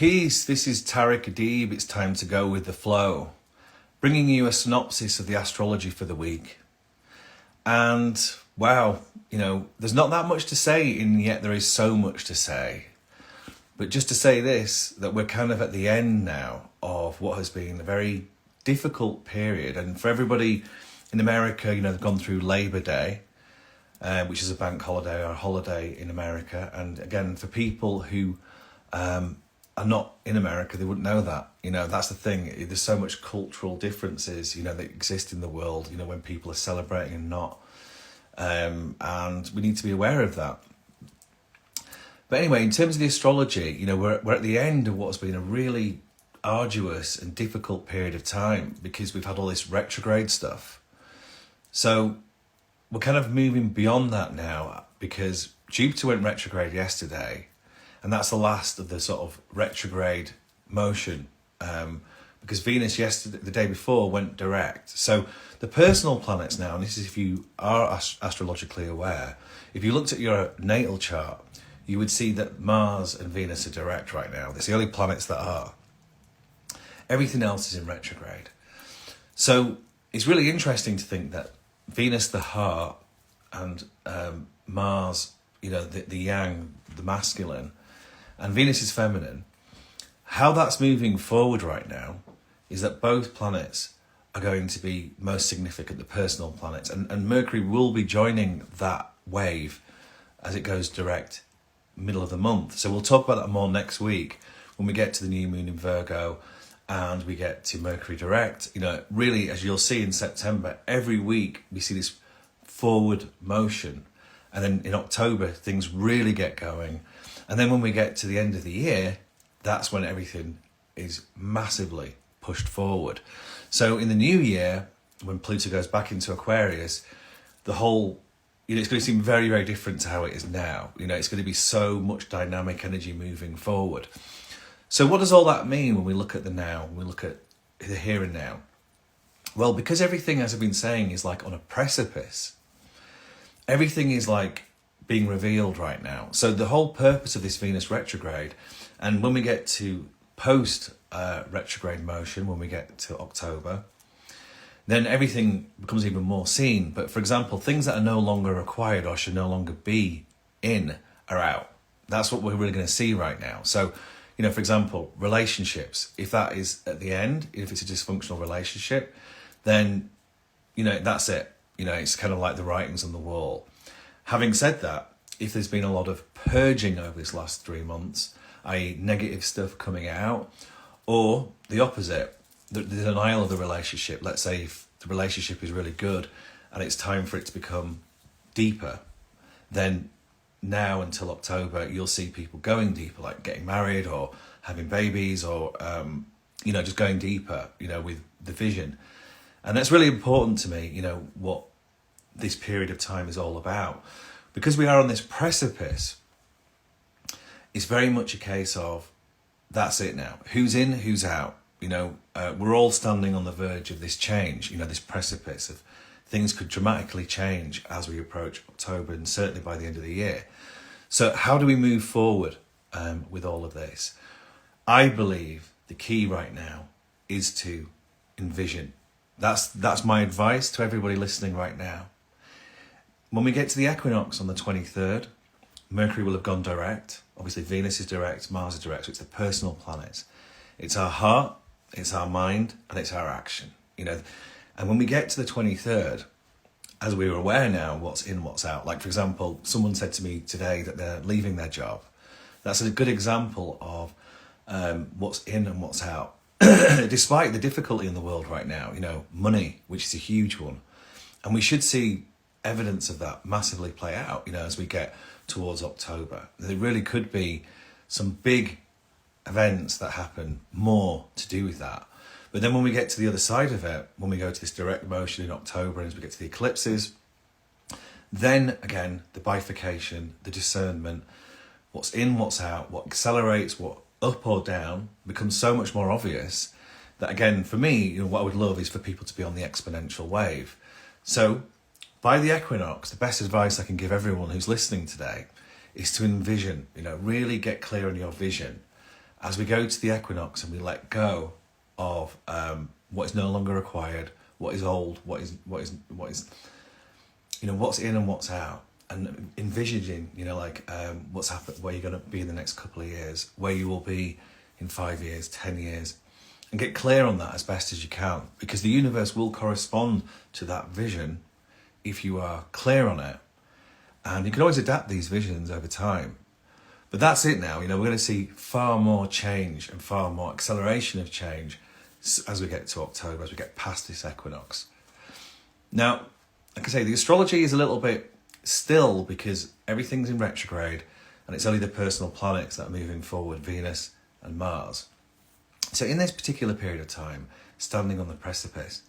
Peace, this is Tareck Adeeb. It's time to go with the flow, bringing you a synopsis of the astrology for the week. And wow, there's not that much to say, and yet there is so much to say. But just to say this, that we're kind of at the end now of what has been a very difficult period. And for everybody in America, they've gone through Labor Day, which is a bank holiday or a holiday in America. And again, for people who are not in America, they wouldn't know that. That's the thing. There's so much cultural differences, that exist in the world, when people are celebrating and not. And we need to be aware of that. But anyway, in terms of the astrology, we're at the end of what's been a really arduous and difficult period of time because we've had all this retrograde stuff. So we're kind of moving beyond that now because Jupiter went retrograde yesterday, and that's the last of the sort of retrograde motion, because Venus the day before, went direct. So the personal planets now, and this is if you are astrologically aware, if you looked at your natal chart, you would see that Mars and Venus are direct right now. It's the only planets that are. Everything else is in retrograde. So it's really interesting to think that Venus, the heart, and Mars, the yang, the masculine, and Venus is feminine. How that's moving forward right now is that both planets are going to be most significant, the personal planets, and Mercury will be joining that wave as it goes direct middle of the month. So we'll talk about that more next week when we get to the new moon in Virgo and we get to Mercury direct. Really, as you'll see in September, every week we see this forward motion, and then in October things really get going. And then when we get to the end of the year, that's when everything is massively pushed forward. So in the new year, when Pluto goes back into Aquarius, the whole, it's going to seem very, very different to how it is now. It's going to be so much dynamic energy moving forward. So what does all that mean when we look at the now, when we look at the here and now? Well, because everything, as I've been saying, is like on a precipice, everything is like being revealed right now. So the whole purpose of this Venus retrograde, and when we get to post retrograde motion, when we get to October, then everything becomes even more seen. But for example, things that are no longer required or should no longer be in are out. That's what we're really going to see right now. So, for example, relationships, if that is at the end, if it's a dysfunctional relationship, then, that's it. It's kind of like the writings on the wall. Having said that, if there's been a lot of purging over this last 3 months, i.e. negative stuff coming out, or the opposite, the denial of the relationship, let's say if the relationship is really good and it's time for it to become deeper, then now until October, you'll see people going deeper, like getting married or having babies or, just going deeper, with the vision. And that's really important to me, what this period of time is all about. Because we are on this precipice, it's very much a case of, that's it now. Who's in, who's out? We're all standing on the verge of this change, this precipice of things could dramatically change as we approach October and certainly by the end of the year. So how do we move forward with all of this? I believe the key right now is to envision. That's my advice to everybody listening right now. When we get to the equinox on the 23rd, Mercury will have gone direct. Obviously, Venus is direct, Mars is direct, so it's the personal planets. It's our heart, it's our mind, and it's our action. And when we get to the 23rd, as we're aware now, what's in, what's out. Like, for example, someone said to me today that they're leaving their job. That's a good example of what's in and what's out. Despite the difficulty in the world right now, money, which is a huge one. And we should see evidence of that massively play out, as we get towards October. There really could be some big events that happen more to do with that. But then when we get to the other side of it, when we go to this direct motion in October and as we get to the eclipses, then again, the bifurcation, the discernment, what's in, what's out, what accelerates, what up or down becomes so much more obvious that, again, for me, what I would love is for people to be on the exponential wave. So by the equinox, the best advice I can give everyone who's listening today is to envision, really get clear on your vision as we go to the equinox and we let go of what is no longer required, what is old, what is what's in and what's out, and envisaging what's happened, where you're going to be in the next couple of years, where you will be in 5 years, 10 years, and get clear on that as best as you can, because the universe will correspond to that vision if you are clear on it. And you can always adapt these visions over time. But that's it now. We're going to see far more change and far more acceleration of change as we get to October, as we get past this equinox. Now, like I say, the astrology is a little bit still because everything's in retrograde and it's only the personal planets that are moving forward, Venus and Mars. So in this particular period of time, standing on the precipice,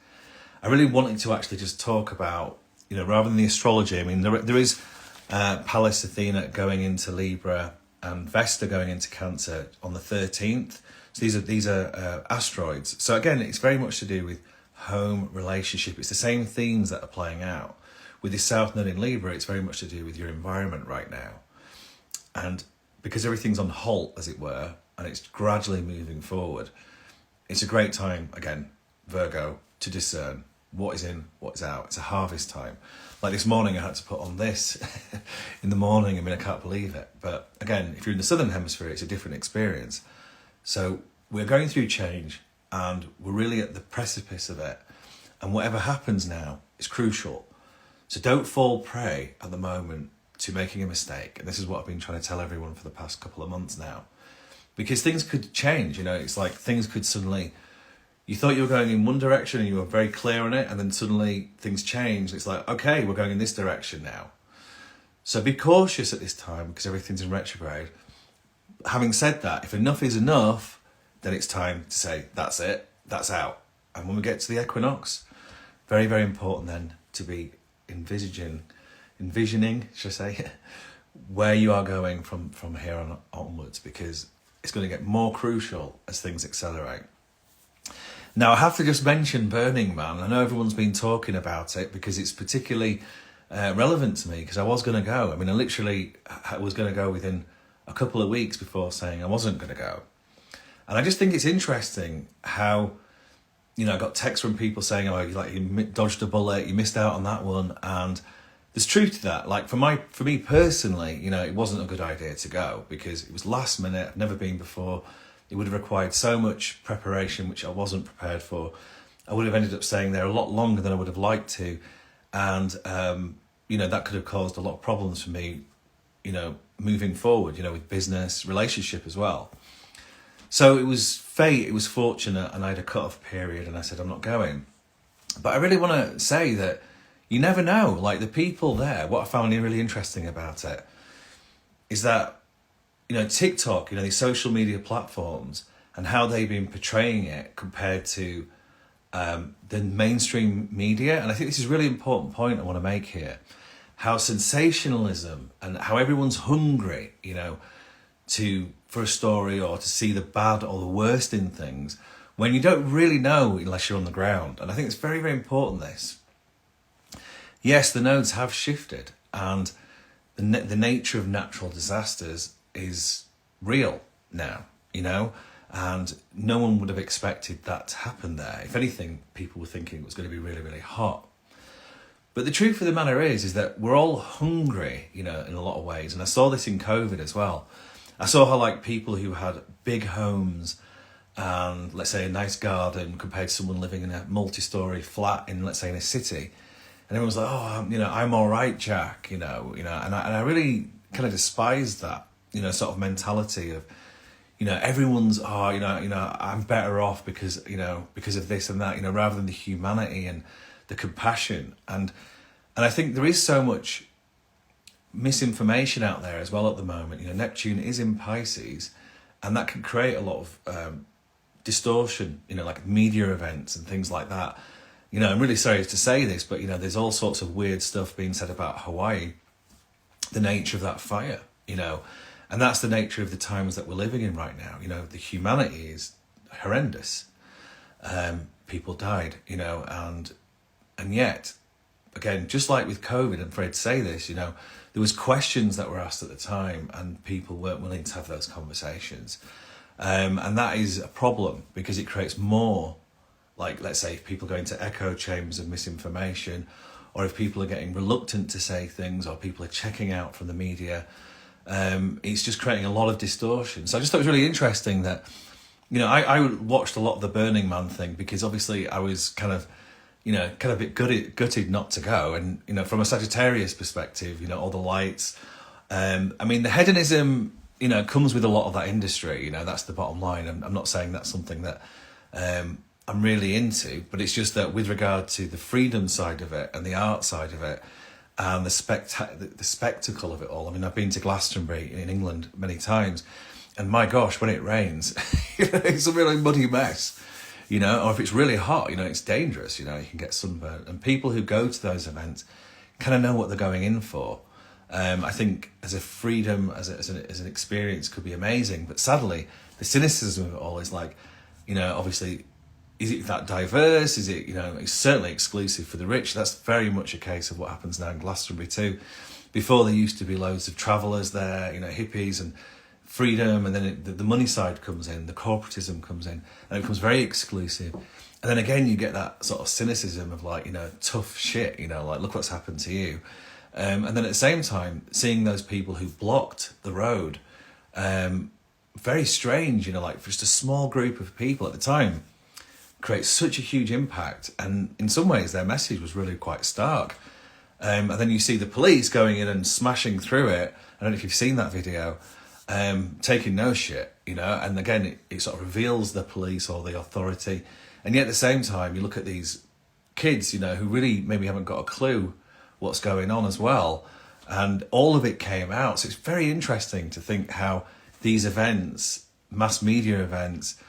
I really wanted to actually just talk about, rather than the astrology, I mean, there is Pallas Athena going into Libra and Vesta going into Cancer on the 13th. So these are asteroids. So again, it's very much to do with home, relationship. It's the same themes that are playing out. With the South Node in Libra, it's very much to do with your environment right now. And because everything's on halt, as it were, and it's gradually moving forward, it's a great time, again, Virgo, to discern what is in, what is out. It's a harvest time. Like this morning, I had to put on this in the morning. I mean, I can't believe it. But again, if you're in the Southern Hemisphere, it's a different experience. So we're going through change and we're really at the precipice of it. And whatever happens now is crucial. So don't fall prey at the moment to making a mistake. And this is what I've been trying to tell everyone for the past couple of months now. Because things could change, it's like things could suddenly, you thought you were going in one direction and you were very clear on it, and then suddenly things change. It's like, okay, we're going in this direction now. So be cautious at this time because everything's in retrograde. Having said that, if enough is enough, then it's time to say, that's it, that's out. And when we get to the equinox, very, very important then to be envisioning, should I say, where you are going from here on onwards, because it's going to get more crucial as things accelerate. Now, I have to just mention Burning Man. I know everyone's been talking about it because it's particularly relevant to me, because I was going to go. I mean, I was going to go within a couple of weeks before saying I wasn't going to go. And I just think it's interesting how, I got texts from people saying, oh, you dodged a bullet, you missed out on that one. And there's truth to that. Like for me personally, it wasn't a good idea to go because it was last minute. I've never been before. It would have required so much preparation, which I wasn't prepared for. I would have ended up staying there a lot longer than I would have liked to. And, that could have caused a lot of problems for me, moving forward, with business, relationship as well. So it was fate, it was fortunate, and I had a cut-off period and I said, I'm not going. But I really want to say that you never know, like the people there, what I found really interesting about it is that, TikTok, these social media platforms and how they've been portraying it compared to the mainstream media. And I think this is a really important point I want to make here. How sensationalism and how everyone's hungry, for a story or to see the bad or the worst in things when you don't really know unless you're on the ground. And I think it's very, very important, this. Yes, the nodes have shifted and the nature of natural disasters is real now, and no one would have expected that to happen there. If anything, people were thinking it was going to be really, really hot. But the truth of the matter is that we're all hungry, in a lot of ways. And I saw this in COVID as well. I saw how people who had big homes and let's say a nice garden compared to someone living in a multi-story flat in, let's say, in a city. And everyone's like, oh, I'm all right, Jack, and I really kind of despise that, sort of mentality of, everyone's, I'm better off because of this and that, rather than the humanity and the compassion. And I think there is so much misinformation out there as well at the moment. Neptune is in Pisces, and that can create a lot of distortion, like media events and things like that. I'm really sorry to say this, but there's all sorts of weird stuff being said about Hawaii, the nature of that fire, and that's the nature of the times that we're living in right now. The humanity is horrendous. People died, and yet, again, just like with COVID, I'm afraid to say this, there was questions that were asked at the time and people weren't willing to have those conversations. And that is a problem because it creates more, like, let's say, if people go into echo chambers of misinformation, or if people are getting reluctant to say things, or people are checking out from the media, it's just creating a lot of distortion. So I just thought it was really interesting that, I watched a lot of the Burning Man thing because obviously I was kind of a bit gutted not to go. And, from a Sagittarius perspective, all the lights, the hedonism, comes with a lot of that industry, that's the bottom line. I'm not saying that's something that I'm really into, but it's just that with regard to the freedom side of it and the art side of it and the spectacle of it all. I've been to Glastonbury in England many times, and my gosh, when it rains, it's a really muddy mess, or if it's really hot, it's dangerous, you can get sunburned. And people who go to those events kind of know what they're going in for. I think as a freedom, as an experience could be amazing, but sadly, the cynicism of it all is like, obviously, is it that diverse? Is it, it's certainly exclusive for the rich. That's very much a case of what happens now in Glastonbury too. Before, there used to be loads of travellers there, hippies and freedom, and then the money side comes in, the corporatism comes in, and it becomes very exclusive. And then again, you get that sort of cynicism of like, tough shit, like, look what's happened to you. And then at the same time, seeing those people who blocked the road, very strange, like for just a small group of people at the time, creates such a huge impact. And in some ways, their message was really quite stark. And then you see the police going in and smashing through it. I don't know if you've seen that video, taking no shit, and again, it sort of reveals the police or the authority. And yet at the same time, you look at these kids, who really maybe haven't got a clue what's going on as well. And all of it came out. So it's very interesting to think how these events, mass media events,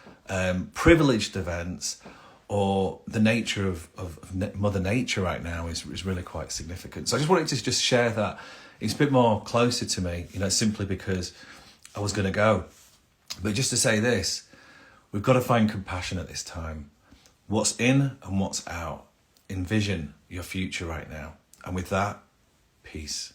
privileged events, or the nature of Mother Nature right now is really quite significant. So I just wanted to just share that. It's a bit more closer to me, simply because I was going to go. But just to say this, we've got to find compassion at this time. What's in and what's out. Envision your future right now. And with that, peace.